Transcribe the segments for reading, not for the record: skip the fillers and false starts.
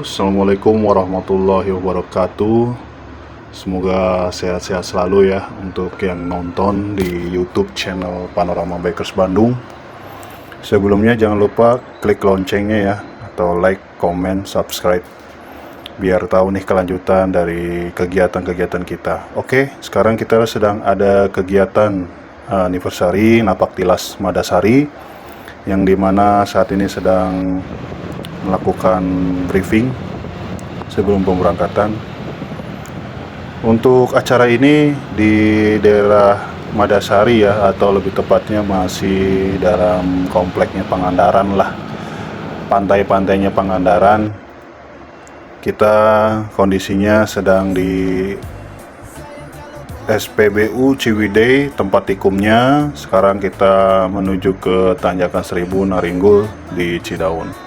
Assalamualaikum warahmatullahi wabarakatuh. Semoga sehat-sehat selalu ya untuk yang nonton di YouTube channel Panorama Bikers Bandung. Sebelumnya jangan lupa klik loncengnya ya, atau like, comment, subscribe, biar tahu nih kelanjutan dari kegiatan-kegiatan kita. Oke, sekarang kita sedang ada kegiatan anniversary Napak Tilas Madasari, yang dimana saat ini sedang melakukan briefing sebelum pemberangkatan. Untuk acara ini di daerah Madasari ya, atau lebih tepatnya masih dalam kompleknya Pangandaran lah, pantai-pantainya Pangandaran. Kita kondisinya sedang di SPBU Ciwidey, tempat tikumnya. Sekarang kita menuju ke Tanjakan Seribu Naringgul di Cidaun.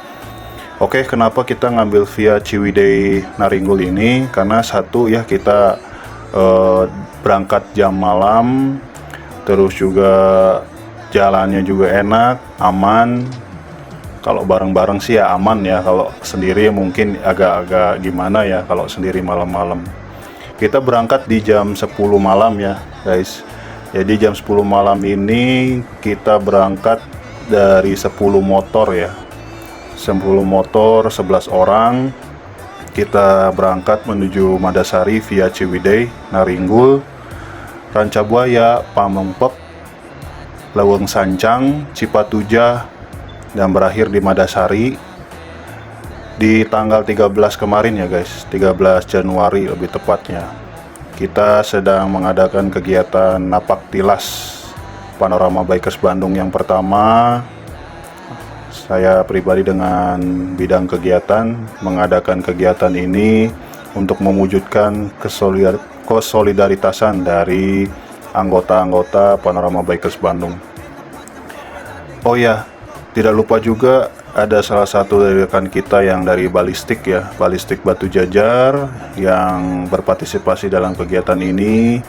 Oke, kenapa kita ngambil via Ciwidey Naringgul ini? Karena satu ya, kita berangkat jam malam, terus juga jalannya juga enak, aman. Kalau bareng-bareng sih ya aman ya, kalau sendiri mungkin agak-agak gimana ya kalau sendiri malam-malam. Kita berangkat di jam 10 malam ya guys. Jadi jam 10 malam ini kita berangkat dari 10 motor ya. 10 motor, 11 orang. Kita berangkat menuju Madasari via Ciwidey, Naringgul, Rancabuaya, Pamengpek, Leweng Sancang, Cipatujah, dan berakhir di Madasari di tanggal 13 kemarin ya guys, 13 Januari lebih tepatnya. Kita sedang mengadakan kegiatan Napak Tilas Panorama Bikers Bandung yang pertama. Saya pribadi dengan bidang kegiatan mengadakan kegiatan ini untuk mewujudkan kesolidaritasan dari anggota-anggota Panorama Bikers Bandung. Oh ya, tidak lupa juga ada salah satu dari rekan kita yang dari Balistik ya, Balistik Batu Jajar, yang berpartisipasi dalam kegiatan ini,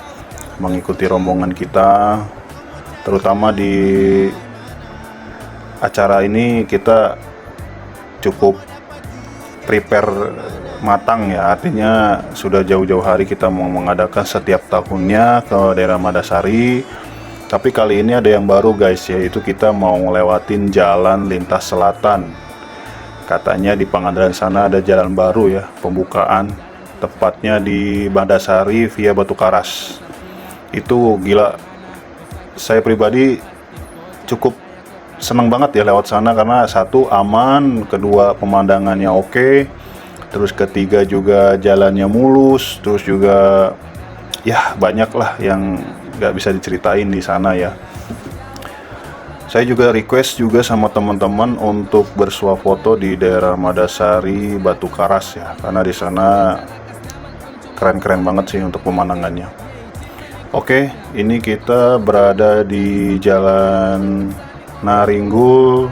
mengikuti rombongan kita. Terutama di acara ini kita cukup prepare matang ya, artinya sudah jauh-jauh hari kita mau mengadakan setiap tahunnya ke daerah Madasari. Tapi kali ini ada yang baru guys, yaitu kita mau ngelewatin jalan lintas selatan. Katanya di Pangandaran sana ada jalan baru ya, pembukaan, tepatnya di Madasari via Batu Karas. Itu gila, saya pribadi cukup seneng banget ya lewat sana, karena satu aman, kedua pemandangannya oke, terus ketiga juga jalannya mulus, terus juga ya banyak lah yang nggak bisa diceritain di sana ya. Saya juga request juga sama teman-teman untuk bersuah foto di daerah Madasari Batu Karas ya, karena di sana keren-keren banget sih untuk pemandangannya. Oke, ini kita berada di Jalan Naringgul,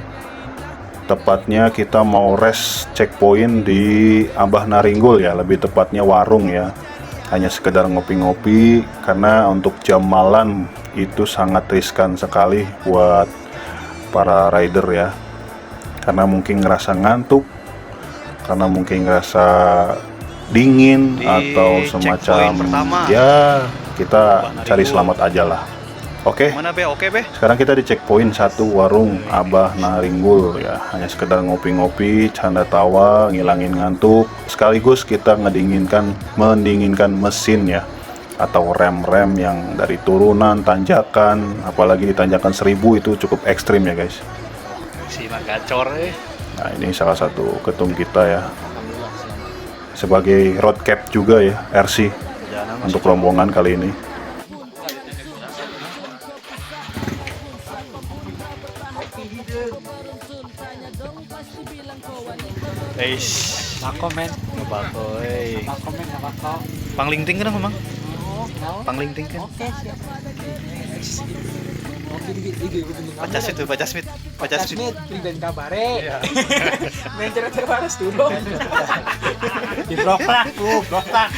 tepatnya kita mau rest checkpoint di Abah Naringgul ya, lebih tepatnya warung ya, hanya sekedar ngopi-ngopi, karena untuk jam malam itu sangat riskan sekali buat para rider ya, karena mungkin ngerasa ngantuk, karena mungkin ngerasa dingin di atau semacam ya, kita cari selamat aja lah. Oke, mana be? Oke be. Sekarang kita di checkpoint 1 warung Abah Naringgul ya, hanya sekedar ngopi-ngopi, canda tawa, ngilangin ngantuk, sekaligus kita mendinginkan mesin ya, atau rem-rem yang dari turunan, tanjakan, apalagi di tanjakan 1000 itu cukup ekstrim ya guys. Si gacor Nah, ini salah satu ketum kita ya, sebagai road cap juga ya, RC untuk rombongan kali ini. Bako men. Bako Bako men, bako. Panglingting kan memang? Oh, Panglingting kan? oke siap. Oke, Pacas itu, Pacas Smith. Pacas Smith, pribadi kabare. Iya. Main cerita baras dulu. Di blok tak.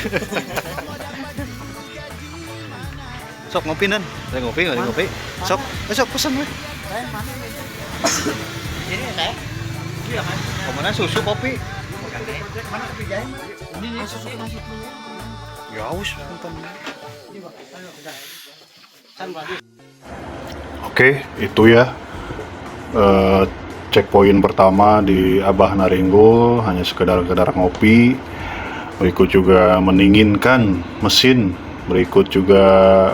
Sok ngopi nan. Ada ngopi, ada ngopi. Sok, sok pesan weh. Ini saya. Iya kan? Kemana susu kopi? Ya wis nonton. Oke, itu ya checkpoint pertama di Abah Naringgul, hanya sekedar ngopi. Berikut juga mendinginkan mesin, berikut juga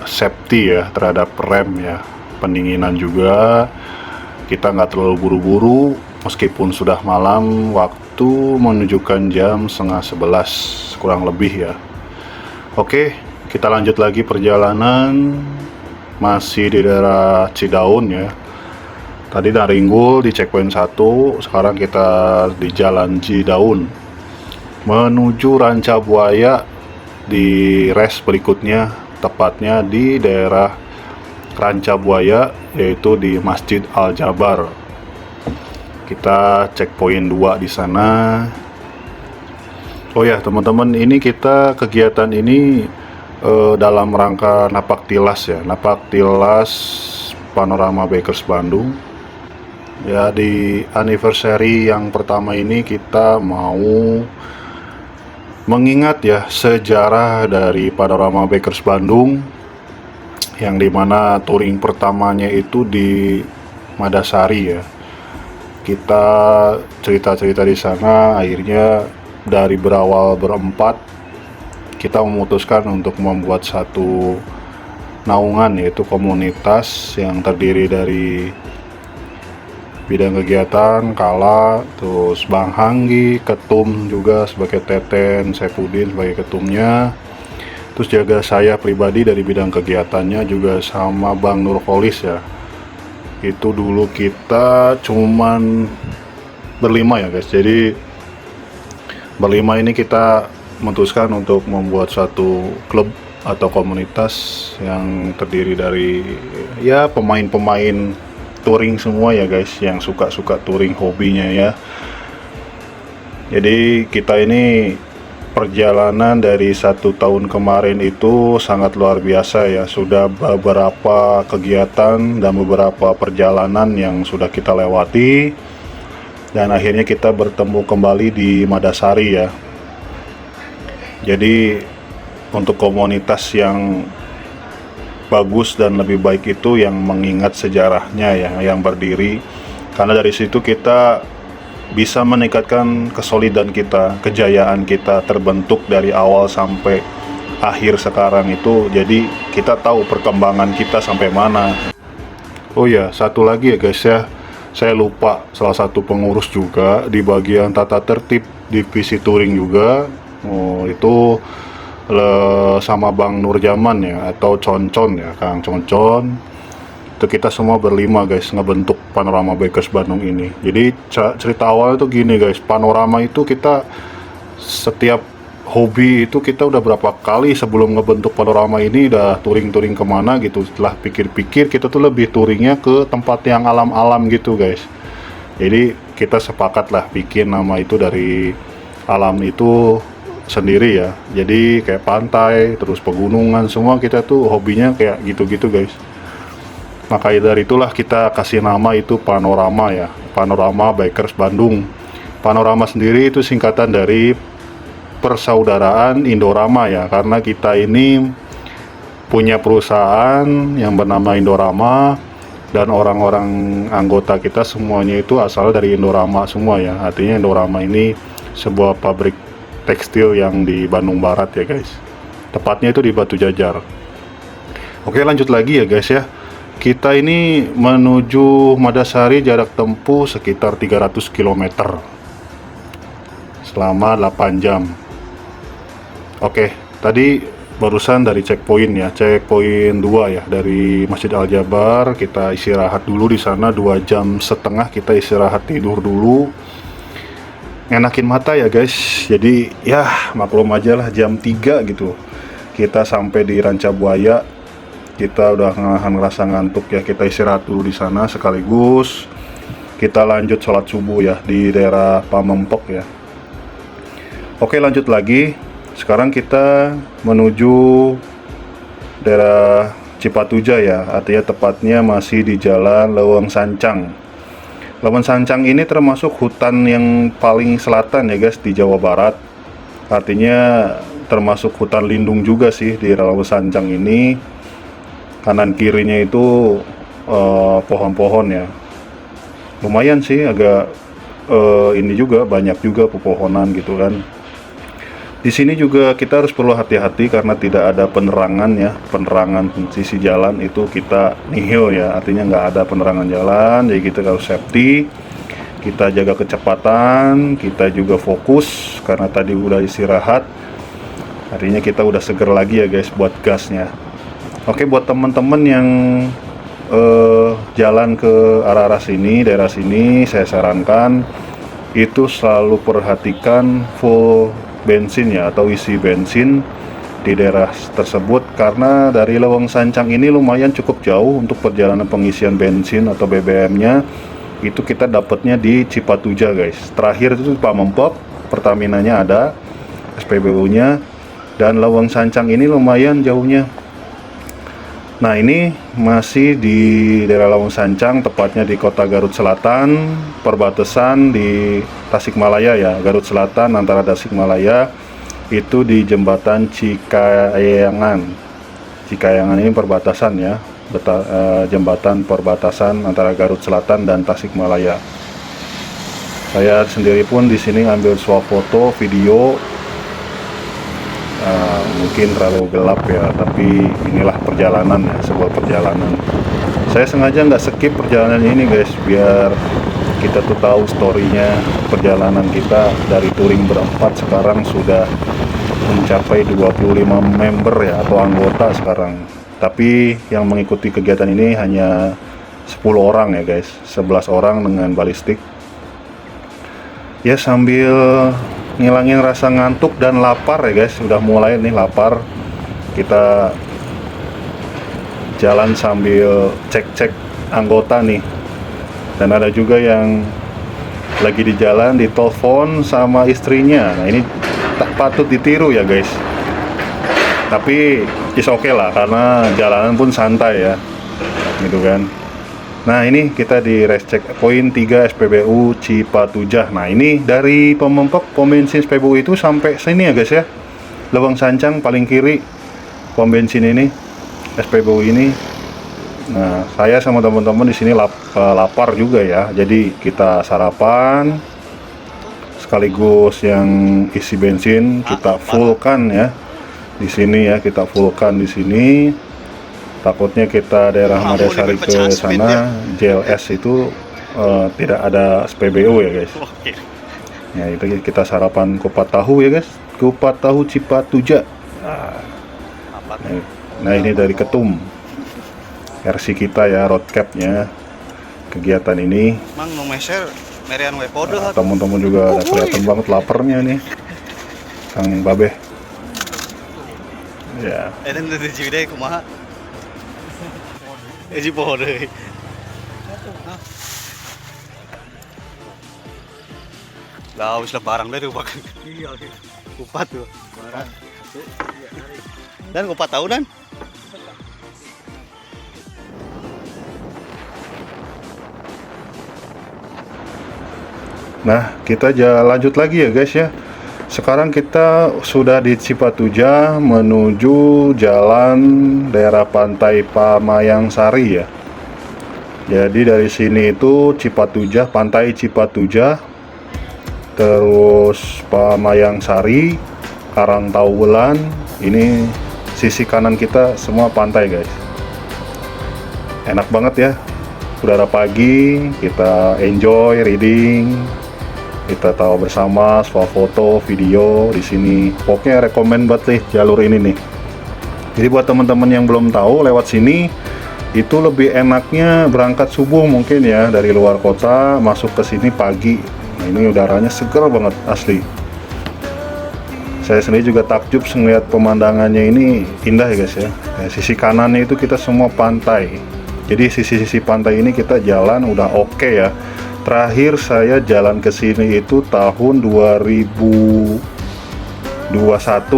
safety ya terhadap rem ya, pendinginan juga. Kita nggak terlalu buru-buru meskipun sudah malam, waktu menunjukkan jam 10:30 kurang lebih ya. Oke, kita lanjut lagi perjalanan, masih di daerah Cidaun ya. Tadi Naringgul di checkpoint 1, sekarang kita di jalan Cidaun menuju Ranca Buaya di rest berikutnya, tepatnya di daerah Ranca Buaya, yaitu di Masjid Al Jabar. Kita checkpoint 2 di sana. Oh ya teman-teman, ini kita kegiatan ini dalam rangka napak tilas ya, napak tilas Panorama Bikers Bandung. Ya, di anniversary yang pertama ini kita mau mengingat ya sejarah dari Panorama Bikers Bandung, yang dimana touring pertamanya itu di Madasari ya. Kita cerita-cerita di sana, akhirnya dari berawal berempat kita memutuskan untuk membuat satu naungan, yaitu komunitas yang terdiri dari bidang kegiatan Kala, terus Bang Hanggi, ketum juga sebagai Teten, Saipudin sebagai ketumnya, terus jaga saya pribadi dari bidang kegiatannya juga sama Bang Nurholis ya. Itu dulu kita cuman berlima ya guys, jadi berlima ini kita memutuskan untuk membuat suatu klub atau komunitas yang terdiri dari ya pemain-pemain touring semua ya guys, yang suka-suka touring hobinya ya. Jadi kita ini perjalanan dari 1 tahun kemarin itu sangat luar biasa ya. Sudah beberapa kegiatan dan beberapa perjalanan yang sudah kita lewati, dan akhirnya kita bertemu kembali di Madasari ya. Jadi untuk komunitas yang bagus dan lebih baik itu yang mengingat sejarahnya ya, yang berdiri, karena dari situ kita bisa meningkatkan kesolidan kita, kejayaan kita terbentuk dari awal sampai akhir sekarang itu. Jadi kita tahu perkembangan kita sampai mana. Oh ya, satu lagi ya guys ya, saya lupa, salah satu pengurus juga di bagian tata tertib divisi touring juga. Oh, itu sama Bang Nurjaman ya, atau Concon ya, Kang Concon. Itu kita semua berlima guys ngebentuk Panorama Bikers Bandung ini. Jadi cerita awal itu gini guys, Panorama itu kita setiap hobi itu kita udah berapa kali sebelum ngebentuk Panorama ini udah touring-touring kemana gitu. Setelah pikir-pikir kita tuh lebih touringnya ke tempat yang alam-alam gitu guys. Jadi kita sepakat lah bikin nama itu dari alam itu sendiri ya. Jadi kayak pantai, terus pegunungan, semua kita tuh hobinya kayak gitu-gitu guys. Maka dari itulah kita kasih nama itu Panorama ya, Panorama Bikers Bandung. Panorama sendiri itu singkatan dari Persaudaraan Indorama ya, karena kita ini punya perusahaan yang bernama Indorama, dan orang-orang anggota kita semuanya itu asal dari Indorama semua ya. Artinya Indorama ini sebuah pabrik tekstil yang di Bandung Barat ya guys, tepatnya itu di Batu Jajar. Oke, lanjut lagi ya guys ya. Kita ini menuju Madasari jarak tempuh sekitar 300 km selama 8 jam. Oke, tadi barusan dari checkpoint ya, checkpoint 2 ya, dari Masjid Al Jabar. Kita istirahat dulu di sana 2,5 jam, kita istirahat tidur dulu, ngenakin mata ya guys. Jadi ya maklum aja lah, jam 3 gitu kita sampai di Ranca Buaya. Kita udah ngerasa ngantuk ya, kita istirahat dulu di sana, sekaligus kita lanjut sholat subuh ya di daerah Pamempok ya. Oke, lanjut lagi. Sekarang kita menuju daerah Cipatuja ya, artinya tepatnya masih di Jalan Leuweung Sancang. Lawang Sancang ini termasuk hutan yang paling selatan ya guys di Jawa Barat. Artinya termasuk hutan lindung juga sih di Lawang Sancang ini. Kanan kirinya itu pohon-pohon ya. Lumayan sih, agak ini juga banyak juga pepohonan gitu kan. Di sini juga kita harus perlu hati-hati karena tidak ada penerangan ya, penerangan sisi jalan itu kita nihil ya, artinya nggak ada penerangan jalan, jadi kita harus safety, kita jaga kecepatan, kita juga fokus karena tadi udah istirahat, artinya kita udah seger lagi ya guys buat gasnya. Oke, buat teman-teman yang jalan ke arah-arah sini, daerah sini, saya sarankan itu selalu perhatikan full bensin ya, atau isi bensin di daerah tersebut, karena dari Lawang Sancang ini lumayan cukup jauh untuk perjalanan pengisian bensin atau BBM-nya. Itu kita dapatnya di Cipatuja guys. Terakhir itu Pamempok, Pertamina-nya ada, SPBU-nya, dan Lawang Sancang ini lumayan jauhnya. Nah, ini masih di daerah Lawang Sancang, tepatnya di kota Garut Selatan, perbatasan di Tasikmalaya ya, Garut Selatan antara Tasikmalaya, itu di jembatan Cikayangan. Cikayangan ini perbatasan ya, jembatan perbatasan antara Garut Selatan dan Tasikmalaya. Saya sendiri pun di sini ambil swafoto video. Mungkin terlalu gelap ya, tapi inilah perjalanan ya, sebuah perjalanan. Saya sengaja nggak skip perjalanan ini guys, biar kita tuh tahu storynya perjalanan kita dari touring berempat sekarang sudah mencapai 25 member ya, atau anggota sekarang. Tapi yang mengikuti kegiatan ini hanya 10 orang ya guys, 11 orang dengan balistik. Ya, sambil ngilangin rasa ngantuk dan lapar ya guys, udah mulai nih lapar. Kita jalan sambil cek-cek anggota nih, dan ada juga yang lagi di jalan ditelepon sama istrinya. Nah, ini tak patut ditiru ya guys, tapi is oke lah karena jalanan pun santai ya gitu kan. Nah, ini kita di rest checkpoint 3 SPBU Cipatuja. Nah, ini dari Pamempok pom bensin SPBU itu sampai sini ya guys ya, Lawang Sancang paling kiri pom bensin ini, SPBU ini. Nah, saya sama teman-teman di sini lapar juga ya, jadi kita sarapan sekaligus yang isi bensin kita fullkan ya di sini ya, kita fullkan di sini. Takutnya kita daerah Madasari ke sana, JLS itu tidak ada SPBU ya guys. Ya, itu kita sarapan kupat tahu ya guys, kupat tahu Cipatuja. Nah, ini dari Ketum, versi kita ya, roadcapnya kegiatan ini. Mang no meser merian we podo. Teman-teman juga ada kelihatan banget laparnya nih, Kang Babeh. Ya. Eden teh cide kumaha? Eji poho deui. Lah wis barang dari ubah. Iya, kupat tuh. Barang. Dan kupat tahu dan. Nah, kita lanjut lagi ya guys ya. Sekarang kita sudah di Cipatuja menuju jalan daerah pantai Pamayang Sari ya. Jadi dari sini itu Cipatuja, pantai Cipatuja, terus Pamayang Sari, Karangtauwulan. Ini sisi kanan kita semua pantai guys. Enak banget ya. Udara pagi, kita enjoy reading. Kita tahu bersama, swafoto, video di sini. Pokoknya rekomen banget nih jalur ini nih. Jadi buat teman-teman yang belum tahu lewat sini, itu lebih enaknya berangkat subuh mungkin ya, dari luar kota masuk ke sini pagi. Nah, ini udaranya seger banget asli. Saya sendiri juga takjub melihat pemandangannya, ini indah ya guys ya. Sisi kanannya itu kita semua pantai. Jadi sisi-sisi pantai ini kita jalan udah oke ya. Terakhir saya jalan ke sini itu tahun 2021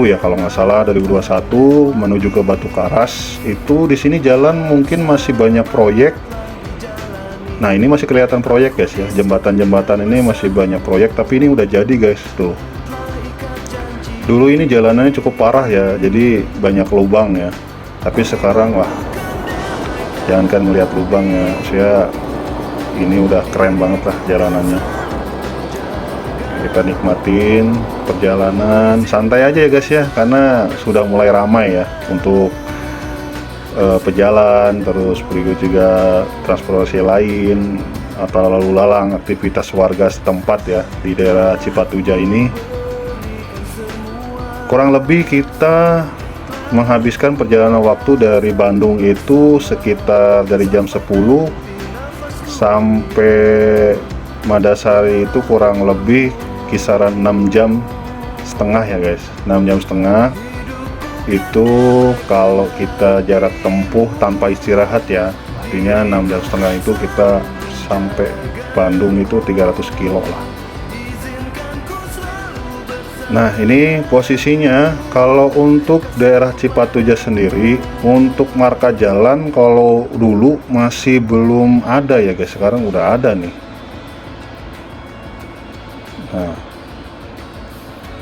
ya kalau nggak salah, 2021 menuju ke Batu Karas. Itu di sini jalan mungkin masih banyak proyek, Nah ini masih kelihatan proyek guys ya, jembatan-jembatan ini masih banyak proyek, tapi ini udah jadi guys tuh. Dulu ini jalanannya cukup parah ya, jadi banyak lubang ya. Tapi sekarang wah, jangankan melihat lubangnya, saya ini udah keren banget lah jalanannya. Kita nikmatin perjalanan santai aja ya guys ya, karena sudah mulai ramai ya untuk pejalan, terus berikut juga transportasi lain atau lalu lalang aktivitas warga setempat ya di daerah Cipatuja ini. Kurang lebih kita menghabiskan perjalanan waktu dari Bandung itu sekitar dari jam 10 sampai Madasari itu kurang lebih kisaran 6 jam setengah ya guys, 6 jam setengah. Itu kalau kita jarak tempuh tanpa istirahat ya, artinya 6 jam setengah itu kita sampai Bandung itu 300 kilo lah. Nah ini posisinya kalau untuk daerah Cipatuja sendiri, untuk marka jalan kalau dulu masih belum ada ya guys, sekarang udah ada nih. Nah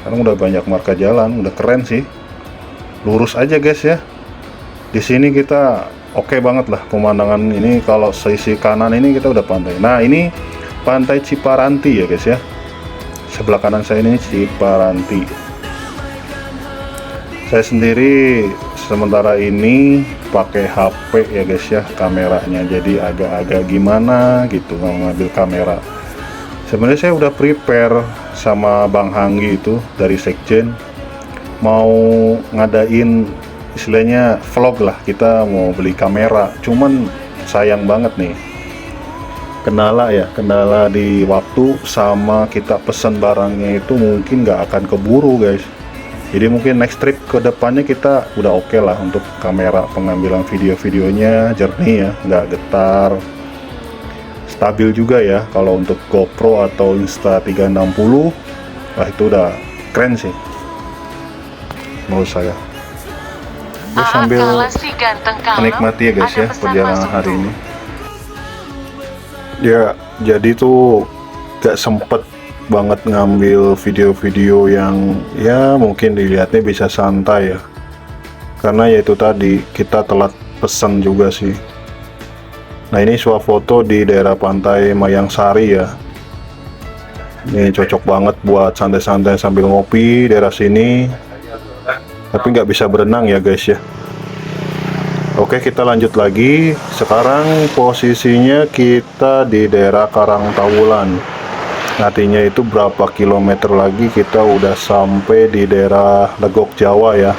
sekarang udah banyak marka jalan, udah keren sih. Lurus aja guys ya. Di sini kita oke banget lah pemandangan ini. Kalau sisi kanan ini kita udah pantai. Nah ini pantai Ciparanti ya guys ya. Sebelah kanan saya ini Ciparanti. Saya sendiri sementara ini pakai HP ya guys ya, kameranya. Jadi agak-agak gimana gitu ngambil kamera. Sebenarnya saya udah prepare sama Bang Hanggi itu dari Sekjen, mau ngadain istilahnya vlog lah, kita mau beli kamera, cuman sayang banget nih kendala di waktu, sama kita pesen barangnya itu mungkin nggak akan keburu guys. Jadi mungkin next trip ke depannya kita udah oke lah untuk kamera, pengambilan video-videonya jernih ya, nggak getar, stabil juga ya. Kalau untuk GoPro atau Insta360 wah itu udah keren sih menurut saya. Gue sambil menikmati ya guys ya perjalanan hari ini. Ya jadi tuh gak sempet banget ngambil video-video yang ya mungkin dilihatnya bisa santai ya, karena ya itu tadi kita telat pesan juga sih. Nah ini swafoto di daerah pantai Mayangsari ya. Ini cocok banget buat santai-santai sambil ngopi daerah sini. Tapi nggak bisa berenang ya guys ya. Oke kita lanjut lagi. Sekarang posisinya kita di daerah Karangtawulan. Artinya itu berapa kilometer lagi kita udah sampai di daerah Legok Jawa ya.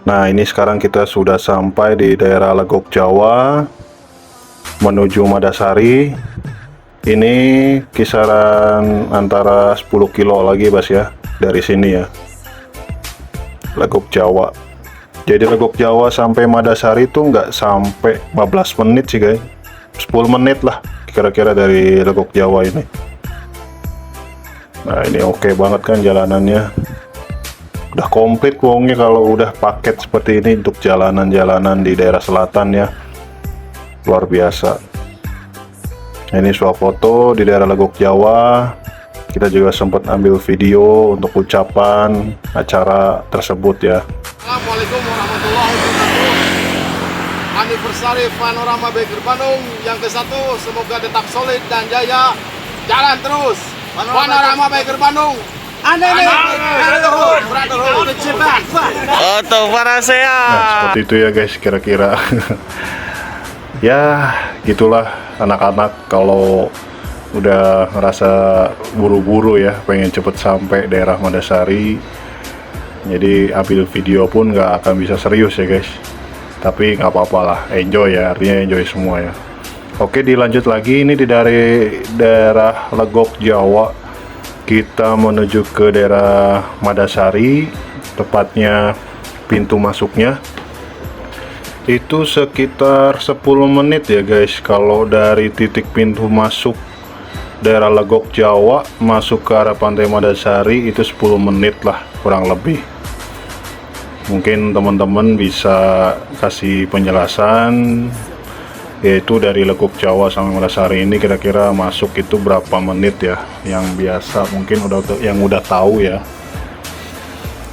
Nah ini sekarang kita sudah sampai di daerah Legok Jawa menuju Madasari. Ini kisaran antara 10 kilo lagi Bas ya dari sini ya, Legok Jawa. Jadi Legok Jawa sampai Madasari itu nggak sampai 15 menit sih guys, 10 menit lah kira-kira dari Legok Jawa ini. Nah ini oke banget kan jalanannya, udah komplit wongnya kalau udah paket seperti ini untuk jalanan-jalanan di daerah selatan ya, luar biasa. Ini swafoto di daerah Legok Jawa. Kita juga sempat ambil video untuk ucapan acara tersebut ya. Assalamualaikum warahmatullahi wabarakatuh. Anniversary Panorama Baker Bandung yang ke-1, semoga tetap solid dan jaya. Jalan terus. Panorama Baker Bandung. Untuk para saya. Nah, seperti itu ya guys kira-kira. Ya gitulah anak-anak kalau udah ngerasa buru-buru ya, pengen cepet sampai daerah Madasari. Jadi ambil video pun nggak akan bisa serius ya guys, tapi nggak apa-apa lah, enjoy ya, artinya enjoy semua ya. Oke dilanjut lagi, ini dari daerah Legok Jawa kita menuju ke daerah Madasari, tepatnya pintu masuknya itu sekitar 10 menit ya guys. Kalau dari titik pintu masuk daerah Legok Jawa masuk ke arah pantai Madasari itu 10 menit lah kurang lebih. Mungkin teman-teman bisa kasih penjelasan yaitu dari Lekuk Jawa sampai Madasari ini kira-kira masuk itu berapa menit ya, yang biasa mungkin yang udah tahu ya.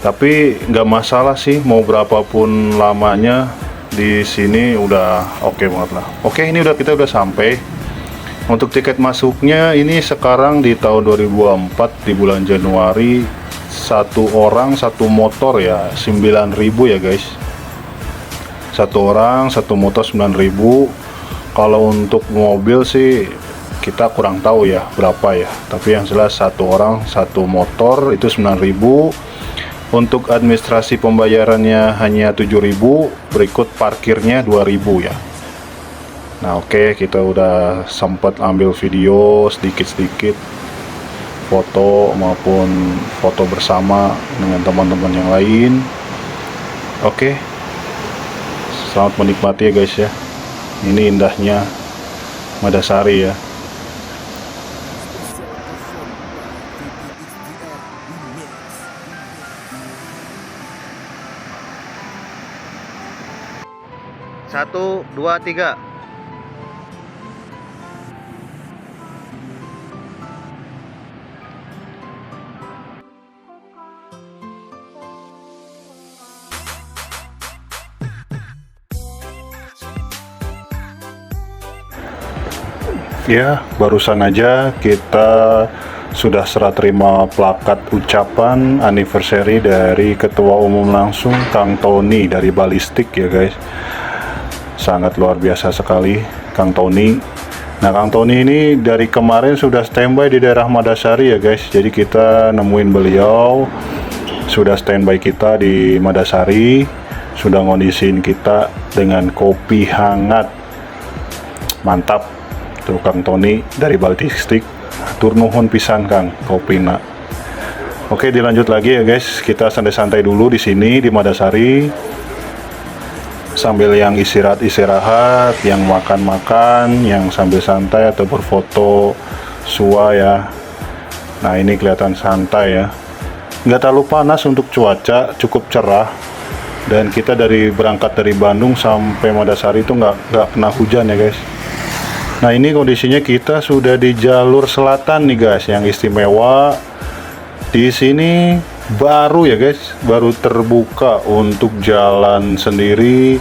Tapi nggak masalah sih, mau berapapun lamanya di sini udah oke banget lah. Oke, ini kita udah sampai. Untuk tiket masuknya ini sekarang di tahun 2004 di bulan Januari, satu orang satu motor ya 9.000 ya guys. Satu orang satu motor 9.000. Kalau untuk mobil sih kita kurang tahu ya berapa ya, tapi yang jelas satu orang satu motor itu 9.000. Untuk administrasi pembayarannya hanya 7.000, berikut parkirnya 2.000 ya. Nah oke, kita udah sempat ambil video sedikit-sedikit, foto maupun foto bersama dengan teman-teman yang lain. Oke, selamat menikmati ya guys ya. Ini indahnya Madasari ya. Satu, dua, tiga. Ya, barusan aja kita sudah serah terima plakat ucapan anniversary dari Ketua Umum langsung Kang Tony dari Balistik ya guys. Sangat luar biasa sekali Kang Tony. Nah Kang Tony ini dari kemarin sudah standby di daerah Madasari ya guys. Jadi kita nemuin beliau, sudah standby kita di Madasari, sudah ngondisiin kita dengan kopi hangat. Mantap tuh Kang Tony dari Balistik. Tur nuhun pisan Kang kopina. Oke, dilanjut lagi ya guys. Kita santai-santai dulu di sini di Madasari. Sambil yang istirahat, yang makan-makan, yang sambil santai atau berfoto sua ya. Nah ini kelihatan santai ya. Nggak terlalu panas untuk cuaca, cukup cerah. Dan kita berangkat dari Bandung sampai Madasari itu nggak kena hujan ya guys. Nah ini kondisinya kita sudah di jalur selatan nih guys, yang istimewa di sini baru ya guys, baru terbuka untuk jalan sendiri,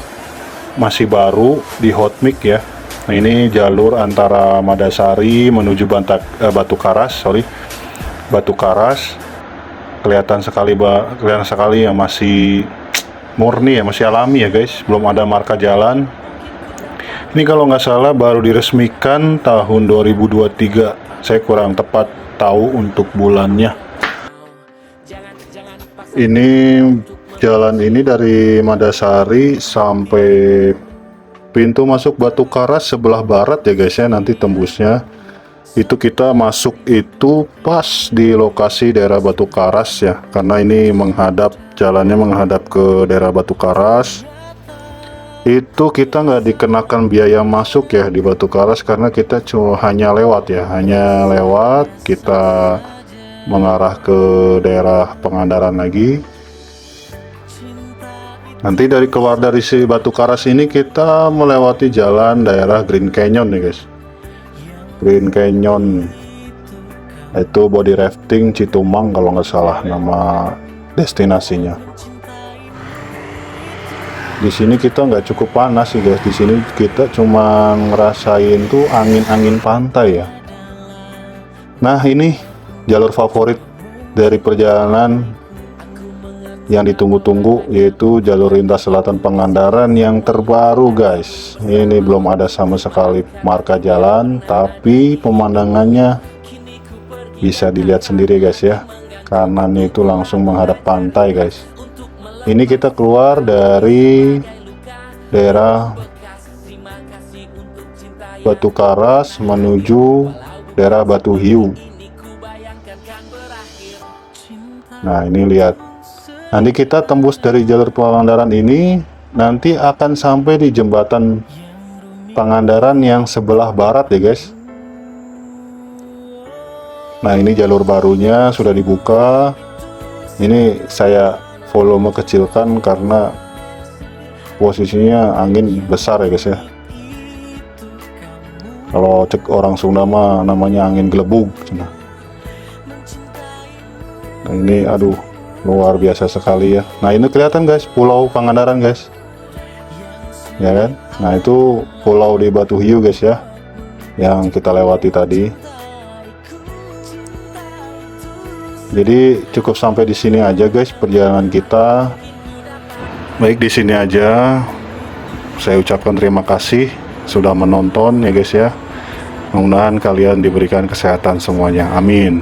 masih baru di hotmix ya. Nah ini jalur antara Madasari menuju Batu Karas, Batu Karas. Kelihatan sekali ya, masih murni ya, masih alami ya guys, belum ada marka jalan. Ini kalau nggak salah baru diresmikan tahun 2023. Saya kurang tepat tahu untuk bulannya. Ini jalan ini dari Madasari sampai pintu masuk Batu Karas sebelah barat ya guys ya, nanti tembusnya. Itu kita masuk itu pas di lokasi daerah Batu Karas ya, karena ini jalannya menghadap ke daerah Batu Karas. Itu kita nggak dikenakan biaya masuk ya di Batu Karas, karena kita hanya lewat kita mengarah ke daerah Pangandaran lagi. Nanti keluar dari si Batu Karas ini kita melewati jalan daerah Green Canyon nih guys. Green Canyon itu body rafting Citumang kalau nggak salah nama destinasinya. Di sini kita nggak cukup panas sih guys. Di sini kita cuma ngerasain tuh angin-angin pantai ya. Nah ini jalur favorit dari perjalanan yang ditunggu-tunggu, yaitu jalur lintas selatan Pangandaran yang terbaru guys. Ini belum ada sama sekali marka jalan, tapi pemandangannya bisa dilihat sendiri guys ya. Kanan itu langsung menghadap pantai guys. Ini kita keluar dari daerah Batu Karas menuju daerah Batu Hiu. Nah ini lihat, nanti kita tembus dari jalur Pangandaran ini, nanti akan sampai di jembatan Pangandaran yang sebelah barat ya guys. Nah ini jalur barunya sudah dibuka. Ini saya volume kecilkan karena posisinya angin besar ya guys ya. Kalau cek orang Sunda mah namanya angin gelebug. Nah ini aduh luar biasa sekali ya. Nah ini kelihatan guys Pulau Pangandaran guys, ya kan. Nah itu pulau di Batu Hiu guys ya, yang kita lewati tadi. Jadi cukup sampai di sini aja guys perjalanan kita. Baik, di sini aja saya ucapkan terima kasih sudah menonton ya guys ya. Mudah-mudahan kalian diberikan kesehatan semuanya, amin.